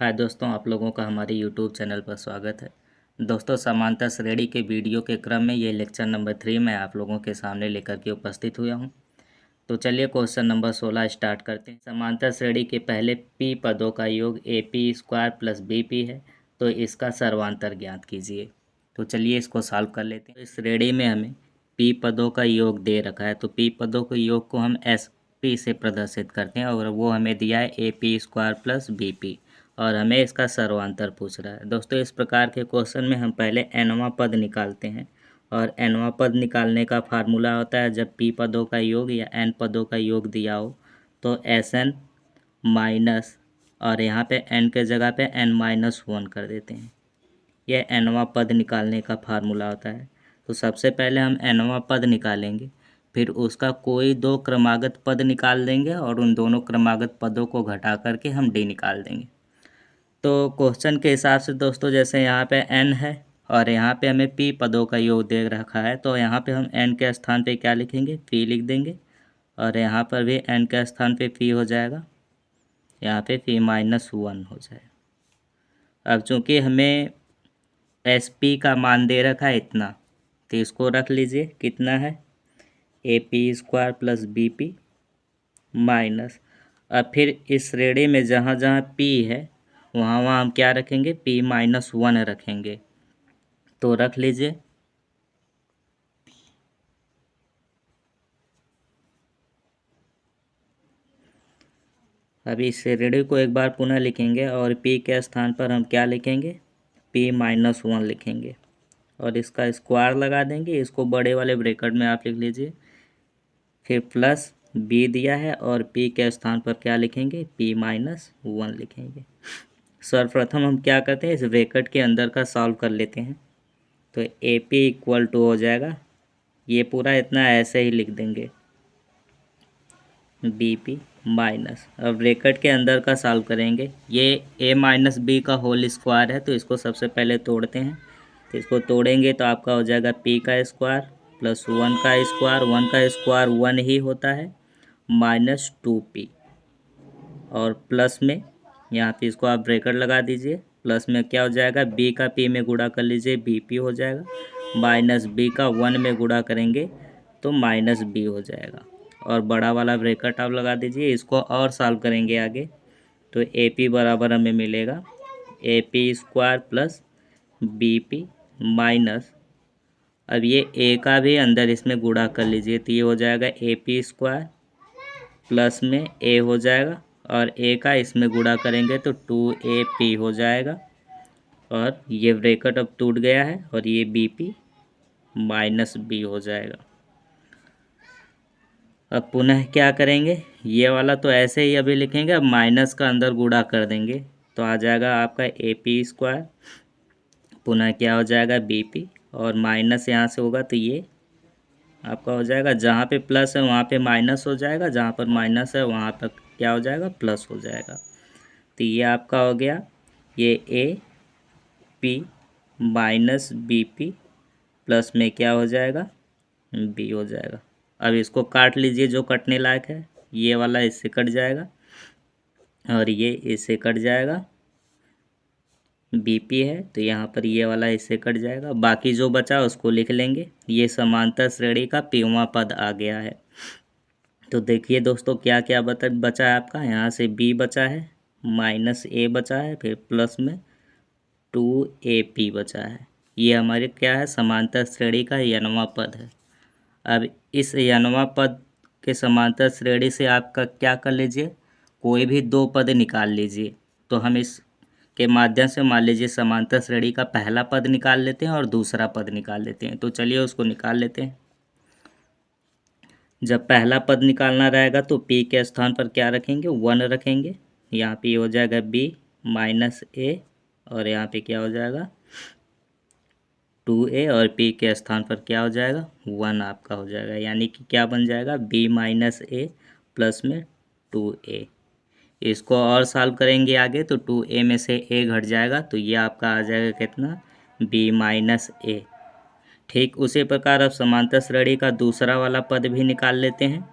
हाय दोस्तों, आप लोगों का हमारे यूट्यूब चैनल पर स्वागत है। दोस्तों, समांतर श्रेणी के वीडियो के क्रम में ये लेक्चर नंबर 3 मैं आप लोगों के सामने लेकर के उपस्थित हुआ हूँ। तो चलिए क्वेश्चन नंबर 16 स्टार्ट करते हैं। समांतर श्रेणी के पहले पी पदों का योग A P square plus B P है, तो इसका सर्वांतर ज्ञात कीजिए। तो चलिए इसको सॉल्व कर लेते हैं। इस श्रेणी में हमें पी पदों का योग दे रखा है, तो पी पदों के योग को हम एस पी से प्रदर्शित करते हैं और वो हमें दिया है A P square plus B P और हमें इसका सर्वांतर पूछ रहा है। दोस्तों, इस प्रकार के क्वेश्चन में हम पहले एनवां पद निकालते हैं और एनवां पद निकालने का फार्मूला होता है, जब पी पदों का योग या एन पदों का योग दिया हो तो एस एन माइनस और यहाँ पे एन के जगह पे एन माइनस वन कर देते हैं। यह एनवां पद निकालने का फार्मूला होता है। तो सबसे पहले हम एनवां पद निकालेंगे, फिर उसका कोई दो क्रमागत पद निकाल देंगे और उन दोनों क्रमागत पदों को घटा करके हम डी निकाल देंगे। तो क्वेश्चन के हिसाब से दोस्तों, जैसे यहाँ पे n है और यहाँ पे हमें p पदों का योग दे रखा है, तो यहाँ पे हम n के स्थान पे क्या लिखेंगे, p लिख देंगे और यहाँ पर भी n के स्थान पे p हो जाएगा, यहाँ पे p माइनस वन हो जाएगा। अब चूँकि हमें एस पी का मान दे रखा है इतना, तो इसको रख लीजिए, कितना है A P square plus B P minus. अब फिर इस श्रेणी में जहाँ जहाँ p है वहाँ वहाँ हम क्या रखेंगे, p माइनस वन रखेंगे। तो रख लीजिए, अभी इस श्रेणी को एक बार पुनः लिखेंगे और p के स्थान पर हम क्या लिखेंगे, p माइनस वन लिखेंगे और इसका स्क्वायर लगा देंगे। इसको बड़े वाले ब्रैकेट में आप लिख लीजिए, फिर प्लस b दिया है और p के स्थान पर क्या लिखेंगे, p माइनस वन लिखेंगे। सर्वप्रथम हम क्या करते हैं, इस ब्रैकेट के अंदर का सॉल्व कर लेते हैं। तो ए पी इक्वल टू हो जाएगा, ये पूरा इतना ऐसे ही लिख देंगे, बी पी माइनस। अब ब्रैकेट के अंदर का सॉल्व करेंगे, ये ए माइनस बी का होल स्क्वायर है, तो इसको सबसे पहले तोड़ते हैं। तो इसको तोड़ेंगे तो आपका हो जाएगा पी का स्क्वायर प्लस वन का स्क्वायर, वन का स्क्वायर वन ही होता है, माइनस टू पी और प्लस में यहाँ पे इसको आप ब्रैकेट लगा दीजिए। प्लस में क्या हो जाएगा, बी का पी में गुणा कर लीजिए, बी पी हो जाएगा, माइनस बी का वन में गुणा करेंगे तो माइनस बी हो जाएगा और बड़ा वाला ब्रैकेट आप लगा दीजिए। इसको और सॉल्व करेंगे आगे, तो ए पी बराबर हमें मिलेगा A P square plus B P minus, अब ये ए का भी अंदर इसमें गुणा कर लीजिए, तो ये हो जाएगा ए पी स्क्वायर प्लस में ए हो जाएगा और ए का इसमें गुणा करेंगे तो टू ए पी हो जाएगा और ये ब्रैकेट अब टूट गया है और ये बी पी माइनस बी हो जाएगा। अब पुनः क्या करेंगे, ये वाला तो ऐसे ही अभी लिखेंगे, अब माइनस का अंदर गुणा कर देंगे तो आ जाएगा आपका ए पी स्क्वायर, पुनः क्या हो जाएगा बी पी और माइनस यहाँ से होगा तो ये आपका हो जाएगा, जहाँ पे प्लस है वहाँ पे माइनस हो जाएगा, जहाँ पर माइनस है वहाँ पर क्या हो जाएगा, प्लस हो जाएगा। तो ये आपका हो गया, ये A P minus B P plus में क्या हो जाएगा, बी हो जाएगा। अब इसको काट लीजिए, जो कटने लायक है, ये वाला इससे कट जाएगा और ये इससे कट जाएगा, बीपी है तो यहाँ पर ये वाला इससे कट जाएगा, बाकी जो बचा उसको लिख लेंगे। ये समांतर श्रेणी का पीवां पद आ गया है। तो देखिए दोस्तों, क्या क्या बचा है आपका, यहाँ से बी बचा है, माइनस ए बचा है, फिर प्लस में टू ए पी बचा है। ये हमारे क्या है, समांतर श्रेणी का यनवा पद है। अब इस यनवा पद के समांतर श्रेणी से आपका क्या कर लीजिए, कोई भी दो पद निकाल लीजिए। तो हम इस के माध्यम से मान लीजिए समांतर श्रेणी का पहला पद निकाल लेते हैं और दूसरा पद निकाल लेते हैं। तो चलिए उसको निकाल लेते हैं। जब पहला पद निकालना रहेगा तो p के स्थान पर क्या रखेंगे, वन रखेंगे, यहाँ पे हो जाएगा b माइनस ए और यहाँ पे क्या हो जाएगा टू ए और p के स्थान पर क्या हो जाएगा, वन आपका हो जाएगा, यानी कि क्या बन जाएगा b माइनस ए प्लस में टू ए। इसको और सॉल्व करेंगे आगे तो टू ए में से ए घट जाएगा, तो ये आपका आ जाएगा कितना, b माइनस ए। ठीक उसी प्रकार अब समांतर श्रेणी का दूसरा वाला पद भी निकाल लेते हैं।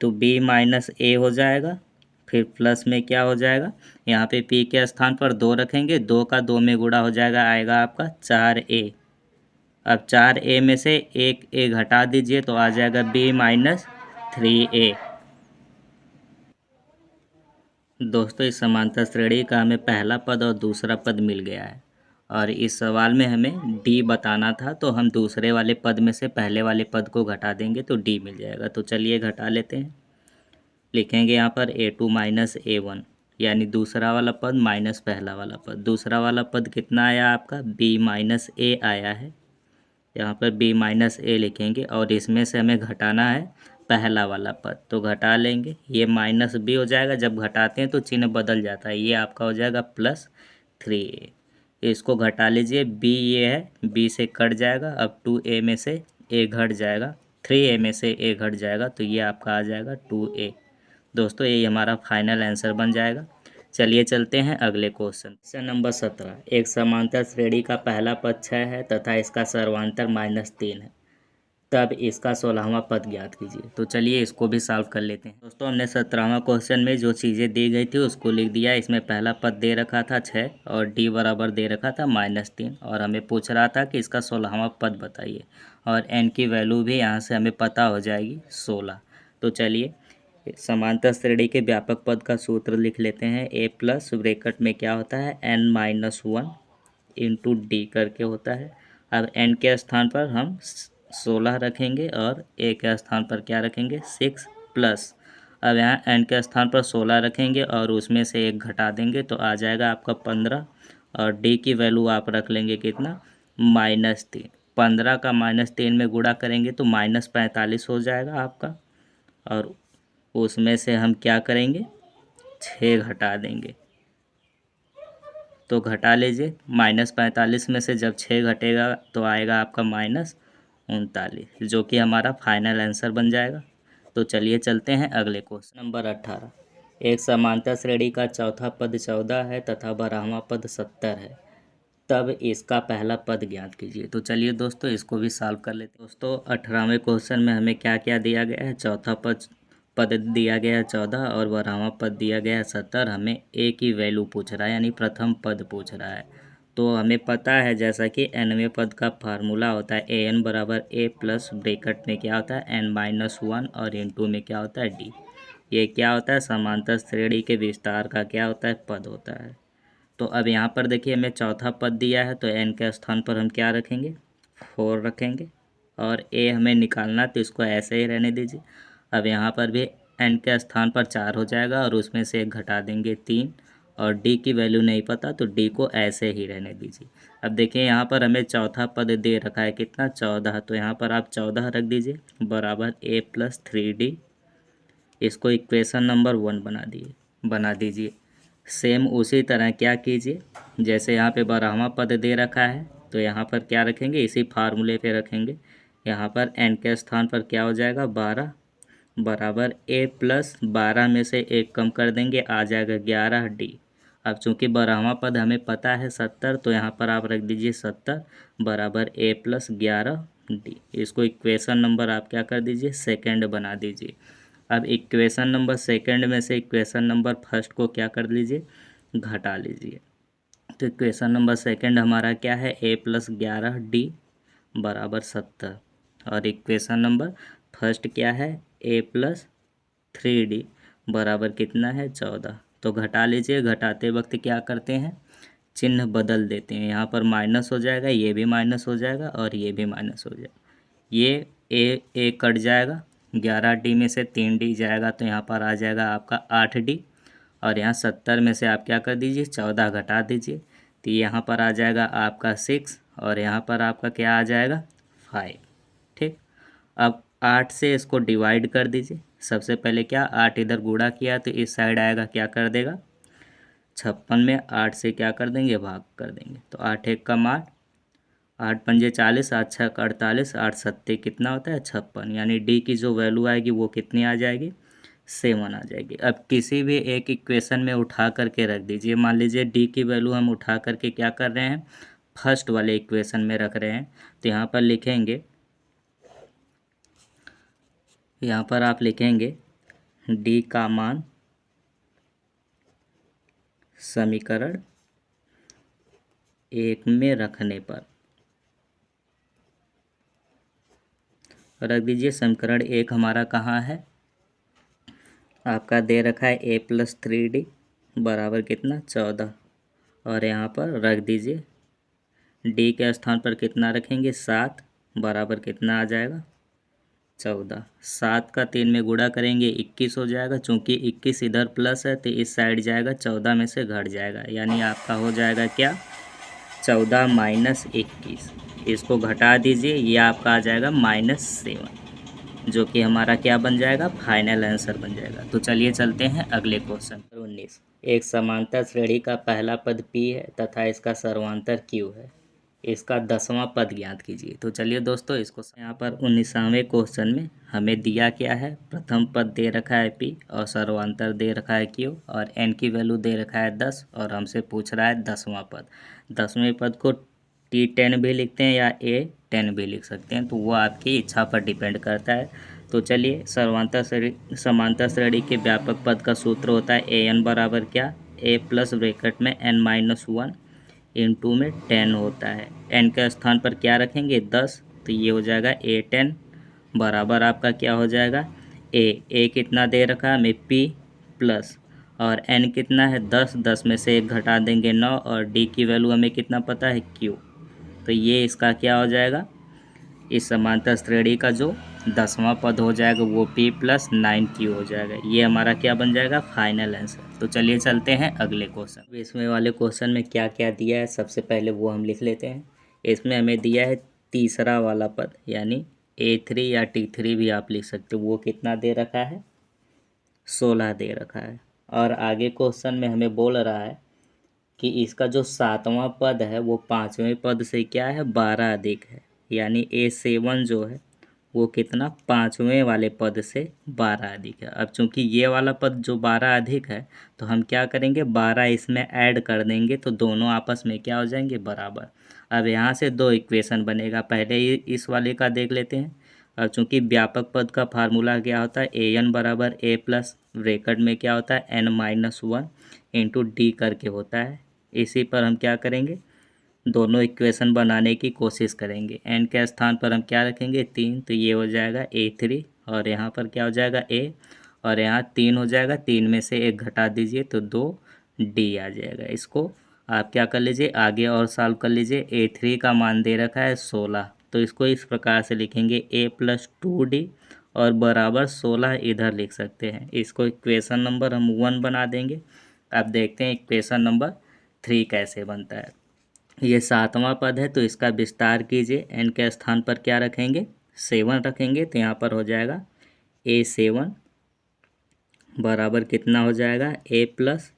तो b माइनस ए हो जाएगा फिर प्लस में क्या हो जाएगा, यहाँ पे p के स्थान पर 2 रखेंगे, 2 का 2 में गुणा हो जाएगा, आएगा आपका 4a। अब 4a में से एक a घटा दीजिए तो आ जाएगा b-3a। दोस्तों इस समांतर श्रेणी का हमें पहला पद और दूसरा पद मिल गया है, और इस सवाल में हमें d बताना था, तो हम दूसरे वाले पद में से पहले वाले पद को घटा देंगे तो d मिल जाएगा। तो चलिए घटा लेते हैं। लिखेंगे यहाँ पर a2-a1, यानी दूसरा वाला पद माइनस पहला वाला पद। दूसरा वाला पद कितना आया आपका, b-a आया है। यहाँ पर b-a लिखेंगे और इसमें से हमें घटाना है पहला वाला पद, तो घटा लेंगे। ये माइनस b हो जाएगा, जब घटाते हैं तो चिन्ह बदल जाता है, ये आपका हो जाएगा +3a। इसको घटा लीजिए, b ये है, b से कट जाएगा। अब 2a में से a घट जाएगा, 3a में से a घट जाएगा, तो ये आपका आ जाएगा 2a। दोस्तों ये हमारा फाइनल आंसर बन जाएगा। चलिए चलते हैं अगले क्वेश्चन नंबर 17। एक समांतर श्रेणी का पहला पद 6 है तथा इसका सर्वांतर -3 है, तब इसका 16वां पद ज्ञात कीजिए। तो चलिए इसको भी सॉल्व कर लेते हैं। दोस्तों हमने 17वां क्वेश्चन में जो चीज़ें दी गई थी उसको लिख दिया। इसमें पहला पद दे रखा था 6 और d बराबर दे रखा था -3, और हमें पूछ रहा था कि इसका 16वां पद बताइए, और n की वैल्यू भी यहाँ से हमें पता हो जाएगी 16। तो चलिए समांतर श्रेणी के व्यापक पद का सूत्र लिख लेते हैं। a प्लस ब्रैकेट में क्या होता है, n-1 इंटू डी करके होता है। अब n के स्थान पर हम 16 रखेंगे और a के स्थान पर क्या रखेंगे, 6 प्लस। अब यहाँ n के स्थान पर 16 रखेंगे और उसमें से 1 घटा देंगे तो आ जाएगा आपका 15, और d की वैल्यू आप रख लेंगे कितना, -3। 15 का -3 में गुणा करेंगे तो -45 हो जाएगा आपका, और उसमें से हम क्या करेंगे, 6 घटा देंगे। तो घटा लीजिए, -45 में से जब 6 घटेगा तो आएगा आपका -39, जो कि हमारा फाइनल आंसर बन जाएगा। तो चलिए चलते हैं अगले क्वेश्चन नंबर 18। एक समांतर श्रेणी का चौथा पद 14 है तथा 12वां पद 70 है, तब इसका पहला पद ज्ञात कीजिए। तो चलिए दोस्तों इसको भी सॉल्व कर लेते हैं। दोस्तों 18वें क्वेश्चन में हमें क्या क्या दिया गया है, चौथा पद दिया गया है 14 और 12वां पद दिया गया है 70। हमें a की वैल्यू पूछ रहा है, यानी प्रथम पद पूछ रहा है। तो हमें पता है जैसा कि nवें पद का फार्मूला होता है an बराबर a प्लस ब्रैकेट में क्या होता है n-1 और इंटू में क्या होता है d। ये क्या होता है, समांतर श्रेणी के विस्तार का क्या होता है, पद होता है। तो अब यहाँ पर देखिए हमें चौथा पद दिया है, तो n के स्थान पर हम क्या रखेंगे, 4 रखेंगे, और a हमें निकालना तो इसको ऐसे ही रहने दीजिए। अब यहाँ पर भी n के स्थान पर 4 हो जाएगा और उसमें से 1 घटा देंगे 3, और d की वैल्यू नहीं पता तो d को ऐसे ही रहने दीजिए। अब देखिए यहाँ पर हमें चौथा पद दे रखा है कितना, 14, तो यहाँ पर आप 14 रख दीजिए बराबर a + 3d। इसको इक्वेशन नंबर 1 बना दीजिए। सेम उसी तरह क्या कीजिए, जैसे यहाँ पे 12वां पद दे रखा है तो यहाँ पर क्या रखेंगे, इसी फार्मूले पे रखेंगे। यहाँ पर n के स्थान पर क्या हो जाएगा, 12 बराबर a + 12 में से 1 कम कर देंगे, आ जाएगा 11d। अब चूंकि 12वां पद हमें पता है 70, तो यहाँ पर आप रख दीजिए 70 बराबर a + 11d। इसको इक्वेशन नंबर आप क्या कर दीजिए, सेकंड बना दीजिए। अब इक्वेशन नंबर सेकंड में से इक्वेशन नंबर फर्स्ट को क्या कर लीजिए, घटा लीजिए। तो इक्वेशन नंबर सेकंड हमारा क्या है, a + 11d बराबर 70, और इक्वेशन नंबर फर्स्ट क्या है, a + 3d बराबर कितना है, 14। तो घटा लीजिए, घटाते वक्त क्या करते हैं, चिन्ह बदल देते हैं। यहाँ पर माइनस हो जाएगा, ये भी माइनस हो जाएगा और ये भी माइनस हो जाएगा। ये a कट जाएगा, 11d में से 3d जाएगा तो यहाँ पर आ जाएगा आपका 8d, और यहाँ 70 में से आप क्या कर दीजिए, 14 घटा दीजिए, तो यहाँ पर आ जाएगा आपका 6, और यहाँ पर आपका क्या आ जाएगा, 5। ठीक, अब 8 से इसको डिवाइड कर दीजिए। सबसे पहले क्या, 8 इधर गुणा किया तो इस साइड आएगा, क्या कर देगा, 56 में 8 से क्या कर देंगे, भाग कर देंगे। तो 8 1 कम 8, 8 पंजे 40, 8 6 48, 8 सत्ते कितना होता है, 56। यानी डी की जो वैल्यू आएगी वो कितनी आ जाएगी, 7 आ जाएगी। अब किसी भी एक इक्वेशन में उठा करके रख दीजिए। मान लीजिए डी की वैल्यू हम उठा करके क्या कर रहे हैं, फर्स्ट वाले इक्वेशन में रख रहे हैं, तो यहाँ पर लिखेंगे, यहाँ पर आप लिखेंगे डी का मान समीकरण 1 में रखने पर रख दीजिए। समीकरण 1 हमारा कहाँ है, आपका दे रखा है a+3d बराबर कितना 14, और यहाँ पर रख दीजिए d के स्थान पर कितना रखेंगे 7 बराबर कितना आ जाएगा 14। 7 का 3 में गुणा करेंगे 21 हो जाएगा, चूँकि 21 इधर प्लस है तो इस साइड जाएगा, 14 में से घट जाएगा, यानी आपका हो जाएगा क्या 14 - 21। इसको घटा दीजिए, ये आपका आ जाएगा -7, जो कि हमारा क्या बन जाएगा फाइनल आंसर बन जाएगा। तो चलिए चलते हैं अगले क्वेश्चन 19। एक समांतर श्रेणी का पहला पद p है तथा इसका सर्वांतर q है, इसका 10वां पद ज्ञात कीजिए। तो चलिए दोस्तों, इसको यहाँ पर 19वें क्वेश्चन में हमें दिया क्या है, प्रथम पद दे रखा है p और सर्वांतर दे रखा है q और n की वैल्यू दे रखा है 10, और हमसे पूछ रहा है 10वां पद। 10वें पद को T10 भी लिखते हैं या A10 भी लिख सकते हैं, तो वो आपकी इच्छा पर डिपेंड करता है। तो चलिए, समांतर श्रेणी के व्यापक पद का सूत्र होता है an बराबर क्या, a प्लस ब्रैकेट में n-1 इंटू में 10 होता है। n के स्थान पर क्या रखेंगे 10, तो ये हो जाएगा A10 बराबर आपका क्या हो जाएगा a कितना दे रखा है हमें p प्लस, और n कितना है 10, 10 में से 1 घटा देंगे 9, और d की वैल्यू हमें कितना पता है q। तो ये इसका क्या हो जाएगा, इस समांतर श्रेणी का जो 10वां पद हो जाएगा वो p + 9q हो जाएगा। ये हमारा क्या बन जाएगा फाइनल आंसर। तो चलिए चलते हैं अगले क्वेश्चन। इसमें वाले क्वेश्चन में क्या क्या दिया है सबसे पहले वो हम लिख लेते हैं। इसमें हमें दिया है तीसरा वाला पद, यानी A3 या T3 भी आप लिख सकते हो, वो कितना दे रखा है 16 दे रखा है। और आगे क्वेश्चन में हमें बोल रहा है कि इसका जो 7वां पद है वो 5वें पद से क्या है 12 अधिक है, यानी A7 जो है वो कितना 5वें वाले पद से 12 अधिक है। अब चूंकि ये वाला पद जो 12 अधिक है तो हम क्या करेंगे 12 इसमें ऐड कर देंगे, तो दोनों आपस में क्या हो जाएंगे बराबर। अब यहाँ से दो इक्वेशन बनेगा, पहले ही इस वाले का देख लेते हैं। अब चूंकि व्यापक पद का फार्मूला क्या होता है an बराबर a प्लस ब्रैकेट में क्या होता है n-1 इंटू डी करके होता है। इसी पर हम क्या करेंगे दोनों इक्वेशन बनाने की कोशिश करेंगे। n के स्थान पर हम क्या रखेंगे 3, तो ये हो जाएगा A3, और यहाँ पर क्या हो जाएगा a, और यहाँ 3 हो जाएगा, 3 में से 1 घटा दीजिए तो 2d आ जाएगा। इसको आप क्या कर लीजिए आगे और सॉल्व कर लीजिए। A3 का मान दे रखा है 16, तो इसको इस प्रकार से लिखेंगे a + 2d और बराबर 16 इधर लिख सकते हैं। इसको इक्वेशन नंबर हम 1 बना देंगे। अब देखते हैं इक्वेशन नंबर 3 कैसे बनता है। ये 7वां पद है तो इसका विस्तार कीजिए, n के स्थान पर क्या रखेंगे 7 रखेंगे, तो यहाँ पर हो जाएगा A7 बराबर कितना हो जाएगा a +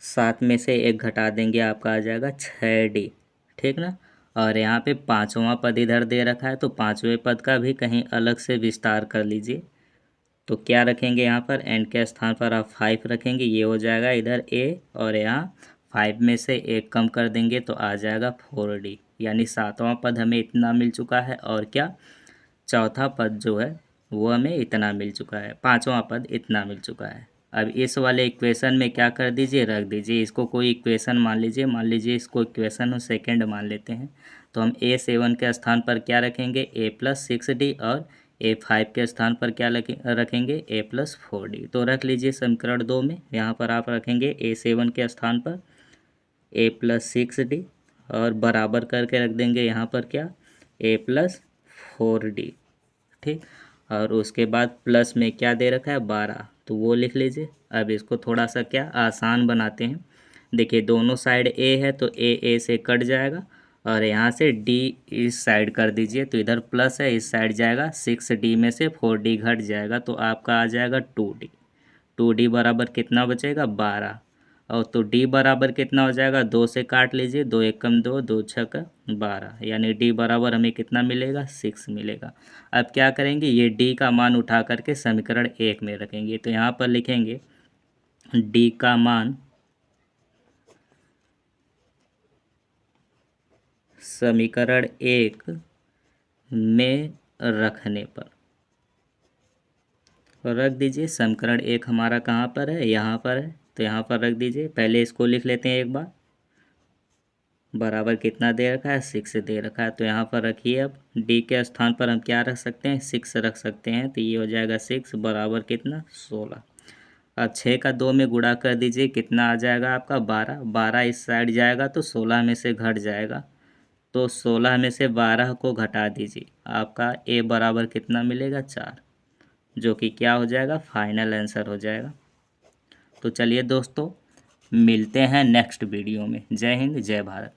7 में से 1 घटा देंगे आपका आ जाएगा 6d, ठीक ना। और यहाँ पे 5वां पद इधर दे रखा है तो 5वें पद का भी कहीं अलग से विस्तार कर लीजिए। तो क्या रखेंगे यहाँ पर n के स्थान पर आप 5 रखेंगे, ये हो जाएगा इधर a, और यहाँ 5 में से 1 कम कर देंगे तो आ जाएगा 4d, यानी 7वां पद हमें इतना मिल चुका है, और क्या चौथा पद जो है वो हमें इतना मिल चुका है, 5वां पद इतना मिल चुका है। अब इस वाले इक्वेशन में क्या कर दीजिए रख दीजिए, इसको कोई इक्वेशन मान लीजिए इसको इक्वेशन सेकंड मान लेते हैं। तो हम A7 के स्थान पर क्या रखेंगे a + 6d, और A5 के स्थान पर क्या रखेंगे a + 4d। तो रख लीजिए समीकरण 2 में, यहाँ पर आप रखेंगे A7 के स्थान पर a + 6d और बराबर करके रख देंगे यहाँ पर क्या a + 4d, ठीक। और उसके बाद प्लस में क्या दे रखा है 12, तो वो लिख लीजिए। अब इसको थोड़ा सा क्या आसान बनाते हैं। देखिए दोनों साइड a है तो a से कट जाएगा, और यहाँ से d इस साइड कर दीजिए तो इधर प्लस है, इस साइड जाएगा 6d में से 4d घट जाएगा तो आपका आ जाएगा 2d। 2d बराबर कितना बचेगा 12, और तो d बराबर कितना हो जाएगा 2 से काट लीजिए, 2 एकम 2, 2 छक 12, यानी d बराबर हमें कितना मिलेगा 6 मिलेगा। अब क्या करेंगे ये d का मान उठा करके समीकरण 1 में रखेंगे, तो यहाँ पर लिखेंगे d का मान समीकरण 1 में रखने पर रख दीजिए। समीकरण 1 हमारा कहाँ पर है यहाँ पर है, तो यहाँ पर रख दीजिए। पहले इसको लिख लेते हैं एक बार, बराबर कितना दे रखा है, 6 दे रखा है। तो यहाँ पर रखिए। अब डी के स्थान पर हम क्या रख सकते हैं, 6 रख सकते हैं। तो ये हो जाएगा 6 बराबर कितना, 16। अब 6 का 2 में गुणा कर दीजिए, कितना आ जाएगा आपका, 12। 12 इस साइड जाएगा तो 16 में से घट जाएगा। तो 16 में से 12 को घटा दीजिए, आपका ए बराबर कितना मिलेगा, 4, जो कि क्या हो जाएगा, फाइनल आंसर हो जाएगा। तो चलिए दोस्तों, मिलते हैं नेक्स्ट वीडियो में। जय हिंद, जय भारत।